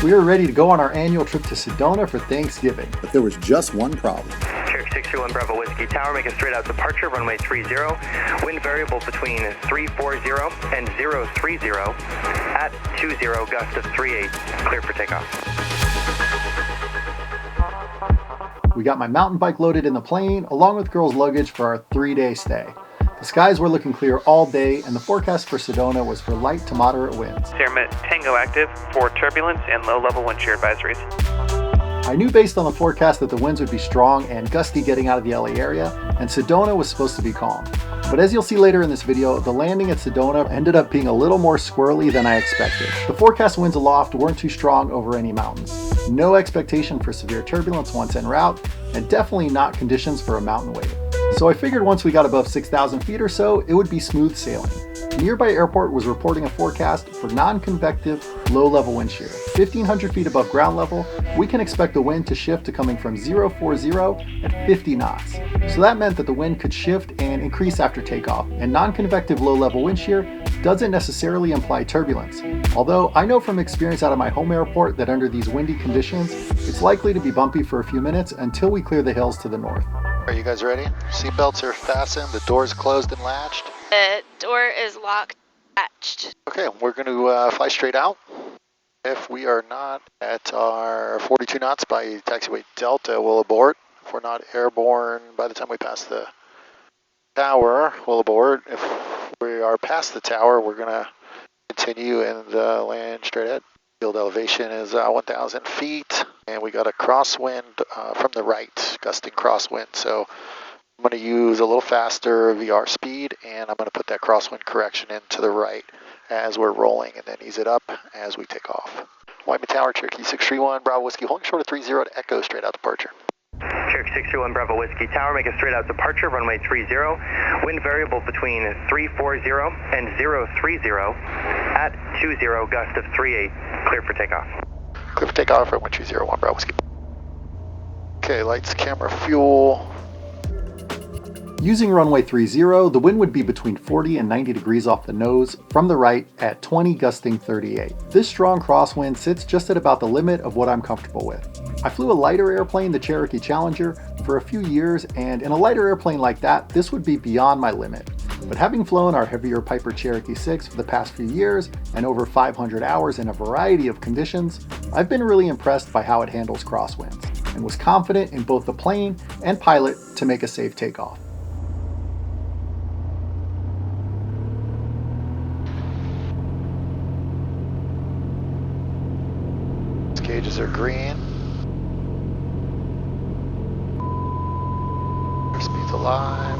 we were ready to go on our annual trip to Sedona for Thanksgiving. But there was just one problem. Shear 621 Bravo Whiskey Tower, make a straight out departure, runway 30. Wind variable between 340 and 030 at 20, gust of 38. Clear for takeoff. We got my mountain bike loaded in the plane, along with girls' luggage for our 3-day stay. The skies were looking clear all day, and the forecast for Sedona was for light to moderate winds. Airmet Tango active for turbulence and low-level wind shear advisories. I knew based on the forecast that the winds would be strong and gusty getting out of the LA area, and Sedona was supposed to be calm. But as you'll see later in this video, the landing at Sedona ended up being a little more squirrely than I expected. The forecast winds aloft weren't too strong over any mountains. No expectation for severe turbulence once en route, and definitely not conditions for a mountain wave. So I figured once we got above 6,000 feet or so, it would be smooth sailing. A nearby airport was reporting a forecast for non-convective, low-level wind shear. 1,500 feet above ground level, we can expect the wind to shift to coming from 040 at 50 knots. So that meant that the wind could shift and increase after takeoff, and non-convective low-level wind shear doesn't necessarily imply turbulence. Although I know from experience out of my home airport that under these windy conditions, it's likely to be bumpy for a few minutes until we clear the hills to the north. Are you guys ready? Seatbelts are fastened, the door's closed and latched. The door is locked, latched. Okay, we're going to fly straight out. If we are not at our 42 knots by taxiway Delta, we'll abort. If we're not airborne by the time we pass the tower, we'll abort. If we are past the tower, we're going to continue and land straight ahead. Field elevation is 1,000 feet, and we got a crosswind from the right, gusting crosswind. So I'm going to use a little faster VR speed, and I'm going to put that crosswind correction into the right as we're rolling, and then ease it up as we take off. Wyman Tower, Cherokee 631, Bravo Whiskey, holding short of 30 to Echo, straight out departure. Cherokee 621 Bravo Whiskey Tower, make a straight out departure, runway 30. Wind variable between 340 and 030 at 20, gust of 38. Clear for takeoff. Clear for takeoff, runway 201 Bravo Whiskey. Okay, lights, camera, fuel. Using runway 30, the wind would be between 40 and 90 degrees off the nose from the right at 20 gusting 38. This strong crosswind sits just at about the limit of what I'm comfortable with. I flew a lighter airplane, the Cherokee Challenger, for a few years, and in a lighter airplane like that, this would be beyond my limit. But having flown our heavier Piper Cherokee 6 for the past few years and over 500 hours in a variety of conditions, I've been really impressed by how it handles crosswinds, and was confident in both the plane and pilot to make a safe takeoff. Gauges are green. Airspeed's alive.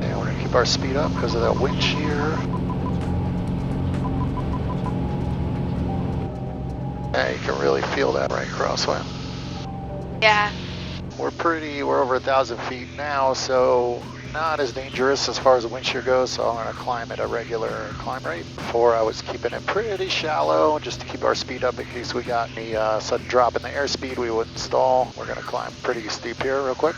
And we're going to keep our speed up because of that wind shear. Yeah, you can really feel that right crosswind. Yeah. We're over 1,000 feet now, so not as dangerous as far as the wind shear goes, so I'm going to climb at a regular climb rate. Before I was keeping it pretty shallow just to keep our speed up in case we got any sudden drop in the airspeed, we wouldn't stall. We're going to climb pretty steep here real quick.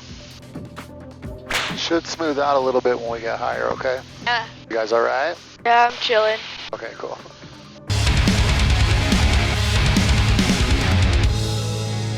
Should smooth out a little bit when we get higher, okay? Yeah. You guys alright? Yeah, I'm chilling. Okay, cool.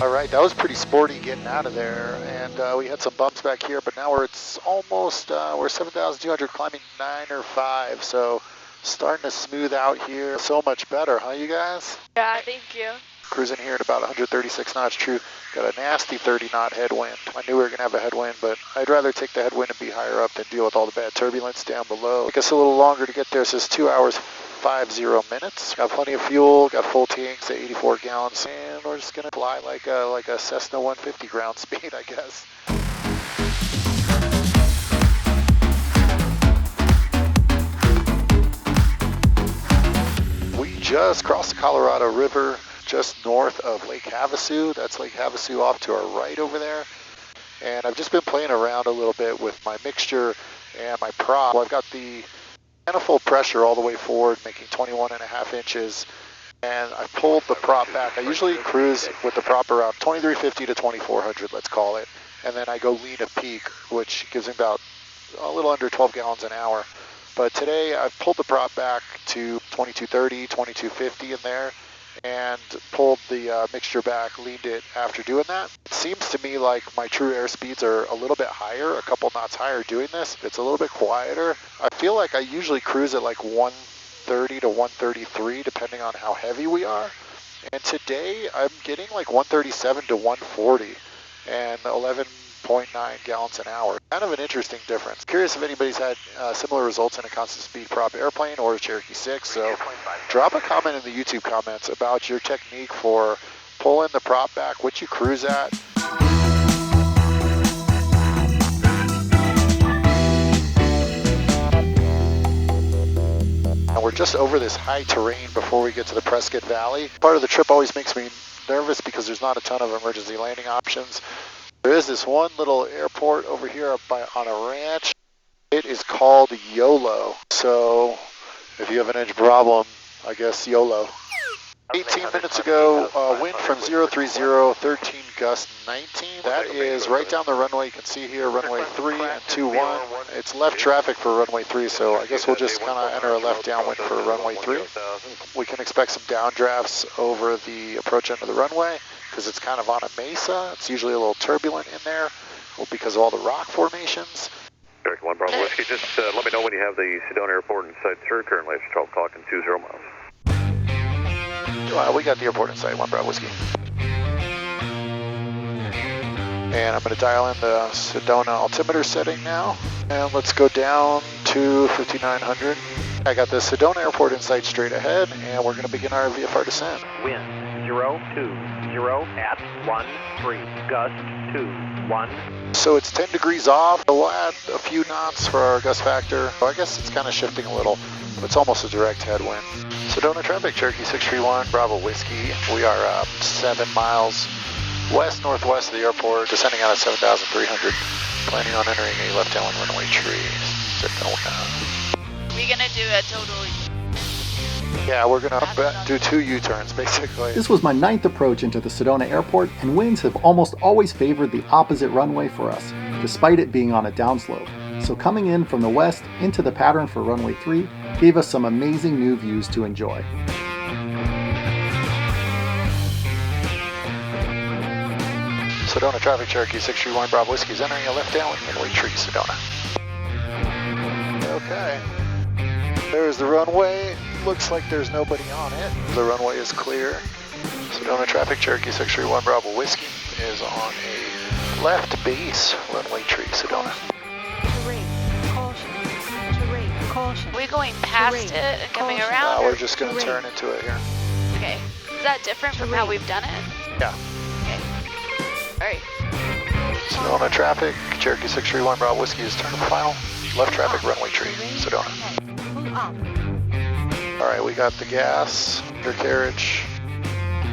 All right, that was pretty sporty getting out of there, and we had some bumps back here, but now it's almost, we're 7,200 climbing 9 or 5, so starting to smooth out here. So much better, huh, you guys? Yeah, thank you. Cruising here at about 136 knots true. Got a nasty 30 knot headwind. I knew we were going to have a headwind, but I'd rather take the headwind and be higher up than deal with all the bad turbulence down below. Take us a little longer to get there, so it's 2 hours 50 minutes. Got plenty of fuel, got full tanks at 84 gallons, and we're just going to fly like a Cessna 150 ground speed, I guess. We just crossed the Colorado River just north of Lake Havasu. That's Lake Havasu off to our right over there. And I've just been playing around a little bit with my mixture and my prop. Well, I've got the manifold pressure all the way forward, making 21.5 inches. and I pulled the prop back. I usually cruise with the prop around 2350 to 2400, let's call it, and then I go lean of peak, which gives me about a little under 12 gallons an hour. But today I've pulled the prop back to 2230, 2250 in there, and pulled the mixture back, leaned it after doing that. It seems to me like my true air speeds are a little bit higher, a couple knots higher doing this. It's a little bit quieter. I feel like I usually cruise at like 130 to 133 depending on how heavy we are. And today I'm getting like 137 to 140 and 11.9 gallons an hour. Kind of an interesting difference. Curious if anybody's had similar results in a constant speed prop airplane or a Cherokee 6. So drop a comment in the YouTube comments about your technique for pulling the prop back, what you cruise at. And we're just over this high terrain before we get to the Prescott Valley. Part of the trip always makes me nervous because there's not a ton of emergency landing options. There is this one little airport over here on a ranch. It is called YOLO. So if you have an engine problem, I guess YOLO. 18 minutes ago, wind from 030, 13 gust 19. That is right down the runway. You can see here, runway 3 and 21. It's left traffic for runway 3, so I guess we'll just kind of enter a left downwind for runway 3. We can expect some downdrafts over the approach end of the runway because it's kind of on a mesa. It's usually a little turbulent in there because of all the rock formations. Cherokee 1 Bravo Whiskey, just let me know when you have the Sedona Airport in sight, sir. Currently it's 12 o'clock and 20 miles. We got the airport in sight, 1 Bravo Whiskey. And I'm going to dial in the Sedona altimeter setting now. And let's go down to 5900. I got the Sedona Airport in sight straight ahead, and we're going to begin our VFR descent. Wind 020 at 13, gust 21. So it's 10 degrees off. We'll add a few knots for our gust factor. I guess it's kind of shifting a little, but it's almost a direct headwind. Sedona traffic, Cherokee 631, Bravo Whiskey. We are 7 miles west-northwest of the airport, descending out at 7,300. Planning on entering a left downwind runway tree, Sedona. We're gonna do a total. Yeah, we're gonna do 2 U-turns, basically. This was my 9th approach into the Sedona airport, and winds have almost always favored the opposite runway for us, despite it being on a downslope. So coming in from the west into the pattern for runway 3 gave us some amazing new views to enjoy. Sedona traffic, Cherokee 631, Bravo Whiskey is entering a left downwind runway tree, Sedona. Okay. There's the runway. Looks like there's nobody on it. The runway is clear. Sedona traffic, Cherokee 631, Bravo Whiskey is on a left base runway tree, Sedona. Are we going past it and coming around? We're just going to turn into it here. Okay. Is that different from how we've done it? Yeah. Okay. Alright. Sedona traffic, Cherokee 631, Bravo Whiskey is turning final. Left traffic, runway tree, Sedona. Alright, we got the gas, undercarriage,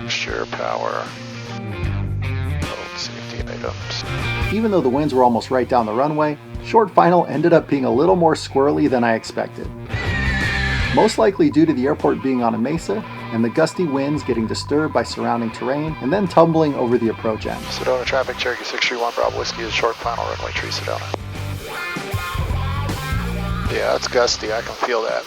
Shear power, both safety items. Even though the winds were almost right down the runway, short final ended up being a little more squirrely than I expected. Most likely due to the airport being on a mesa and the gusty winds getting disturbed by surrounding terrain and then tumbling over the approach end. Sedona traffic, Cherokee 631, Bravo Whiskey is short final, runway tree, Sedona. Yeah, it's gusty, I can feel that.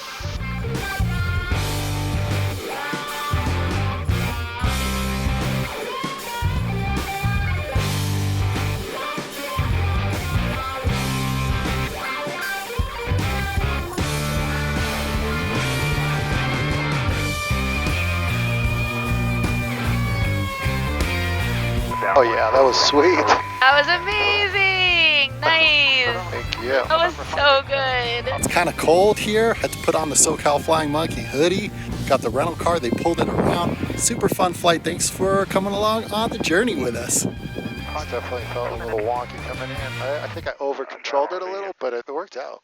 Oh yeah, that was sweet. That was amazing! Nice! Thank you. That was so good. It's kind of cold here. Had to put on the SoCal Flying Monkey hoodie. Got the rental car, they pulled it around. Super fun flight. Thanks for coming along on the journey with us. I definitely felt a little wonky coming in. I think I over-controlled it a little, but it worked out.